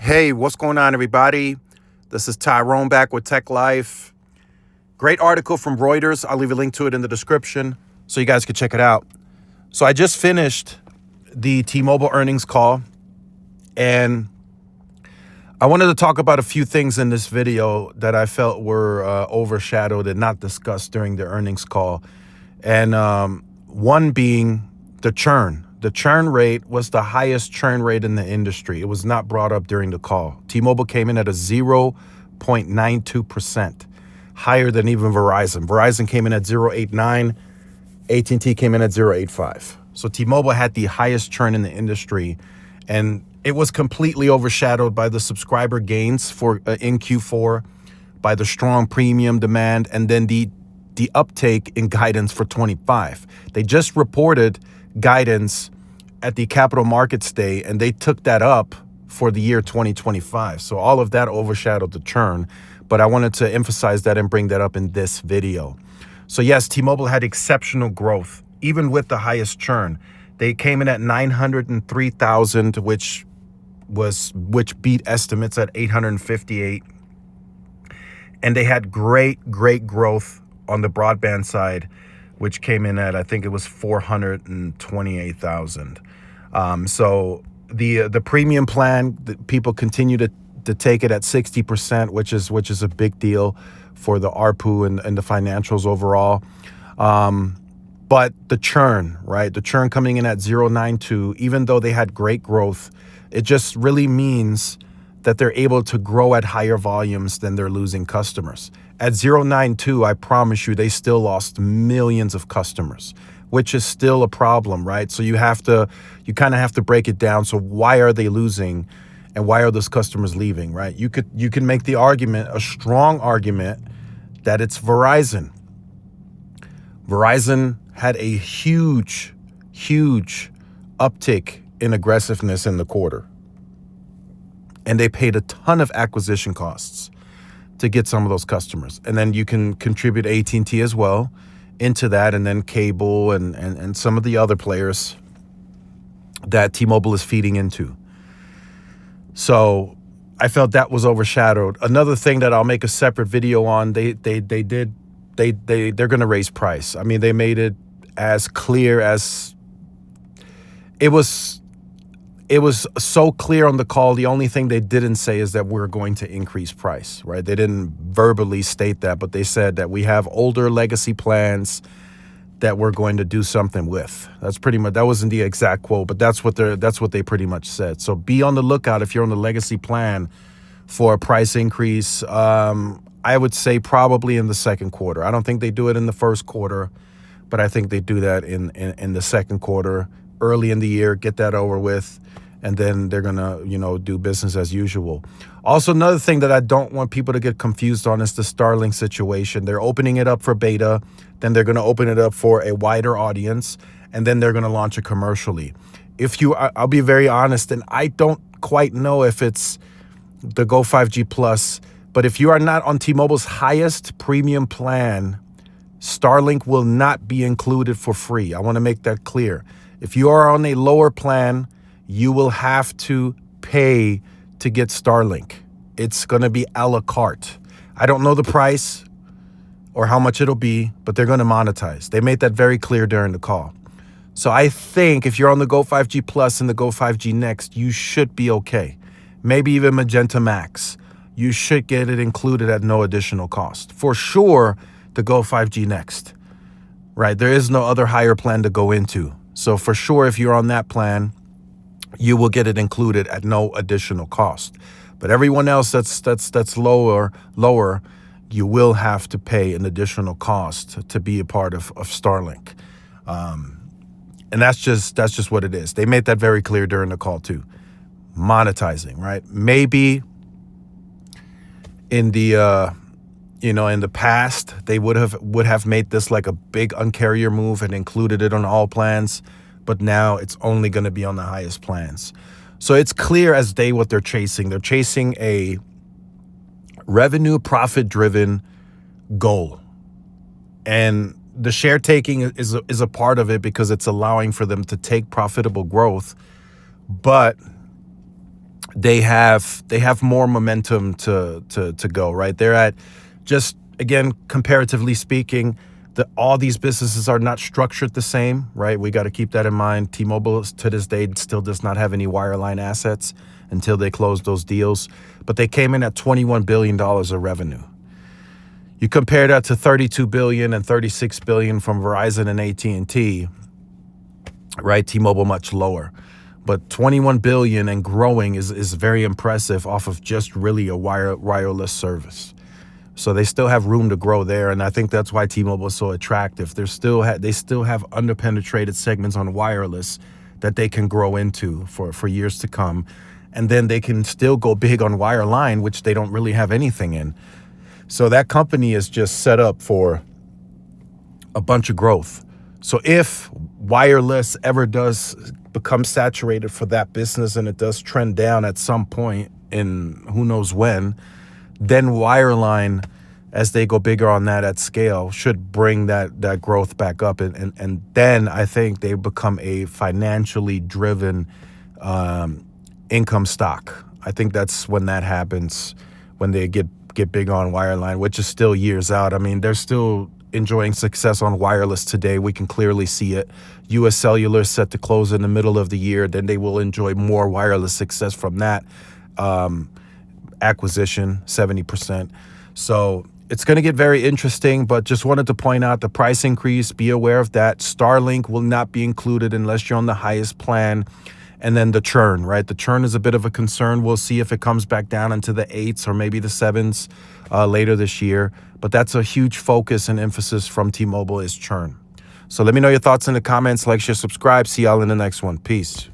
Hey, what's going on, everybody? This is Tyrone back with Tech Life. Great article from Reuters. I'll leave a link to it in the description so you guys can check it out. So I just finished the T-Mobile earnings call, and I wanted to talk about a few things in this video that I felt were overshadowed and not discussed during the earnings call. And one being the churn. The churn rate was the highest churn rate in the industry. It was not brought up during the call. T-Mobile came in at a 0.92%, higher than even Verizon. Verizon came in at 0.89. AT&T came in at 0.85. So T-Mobile had the highest churn in the industry, and it was completely overshadowed by the subscriber gains in Q4, by the strong premium demand, and then the uptake in guidance for 25. They just reported guidance at the Capital Markets Day, and they took that up for the year 2025. So all of that overshadowed the churn, but I wanted to emphasize that and bring that up in this video. So yes, T-Mobile had exceptional growth, even with the highest churn. They came in at 903,000, which beat estimates at 858. And they had great growth on the broadband side, which came in at, I think it was 428,000. So the premium plan, people continue to take it at 60%, which is a big deal for the ARPU and the financials overall. But the churn, right? The churn coming in at 0.92, even though they had great growth, it just really means that they're able to grow at higher volumes than they're losing customers. At 0.92, I promise you, they still lost millions of customers, which is still a problem, right? So you kind of have to break it down. So why are they losing, and why are those customers leaving, right? You can make the argument, a strong argument, that it's Verizon. Verizon had a huge uptick in aggressiveness in the quarter. And they paid a ton of acquisition costs to get some of those customers. And then you can contribute AT&T as well into that, and then cable and some of the other players that T-Mobile is feeding into. So I felt that was overshadowed. Another thing that I'll make a separate video on, they're going to raise price. I mean, they made it as clear as it was so clear on the call. The only thing they didn't say is that we're going to increase price, right? They didn't verbally state that, but they said that we have older legacy plans that we're going to do something with. That's pretty much, that wasn't the exact quote, but that's what they pretty much said. So be on the lookout if you're on the legacy plan for a price increase. I would say probably in the second quarter. I don't think they do it in the first quarter, but I think they do that in the second quarter, early in the year, get that over with. And then they're going to, do business as usual. Also, another thing that I don't want people to get confused on is the Starlink situation. They're opening it up for beta. Then they're going to open it up for a wider audience. And then they're going to launch it commercially. I'll be very honest, and I don't quite know if it's the Go 5G Plus, but if you are not on T-Mobile's highest premium plan, Starlink will not be included for free. I want to make that clear. If you are on a lower plan, you will have to pay to get Starlink. It's going to be a la carte. I don't know the price or how much it'll be, but they're going to monetize. They made that very clear during the call. So I think if you're on the Go 5G Plus and the Go 5G Next, you should be okay. Maybe even Magenta Max. You should get it included at no additional cost. For sure, the Go 5G Next, right? There is no other higher plan to go into. So for sure, if you're on that plan, you will get it included at no additional cost. But everyone else that's lower, you will have to pay an additional cost to be a part of Starlink. And that's just what it is. They made that very clear during the call too. Monetizing, right? Maybe in the in the past, they would have made this like a big Un-carrier move and included it on all plans. But now it's only going to be on the highest plans. So it's clear as day what they're chasing. They're chasing a revenue profit-driven goal. And the share taking is a part of it because it's allowing for them to take profitable growth. But they have more momentum to go, right? They're at, just again, comparatively speaking, all these businesses are not structured the same, right? We got to keep that in mind. T-Mobile to this day still does not have any wireline assets until they close those deals, but they came in at $21 billion of revenue. You compare that to 32 billion and 36 billion from Verizon and AT&T, right? T-Mobile much lower. But 21 billion and growing is very impressive off of just really a wireless service. So they still have room to grow there, and I think that's why T-Mobile is so attractive. They still have underpenetrated segments on wireless that they can grow into for years to come, and then they can still go big on wireline, which they don't really have anything in. So that company is just set up for a bunch of growth. So if wireless ever does become saturated for that business and it does trend down at some point in who knows when, then wireline, as they go bigger on that at scale, should bring that growth back up. And then I think they become a financially driven income stock. I think that's when that happens, when they get big on wireline, which is still years out. I mean, they're still enjoying success on wireless today. We can clearly see it. US Cellular is set to close in the middle of the year. Then they will enjoy more wireless success from that acquisition, 70%. So it's going to get very interesting, but just wanted to point out the price increase. Be aware of that. Starlink will not be included unless you're on the highest plan. And then the churn, right? The churn is a bit of a concern. We'll see if it comes back down into the 8s or maybe the 7s later this year. But that's a huge focus and emphasis from T-Mobile is churn. So let me know your thoughts in the comments. Like, share, subscribe. See y'all in the next one. Peace.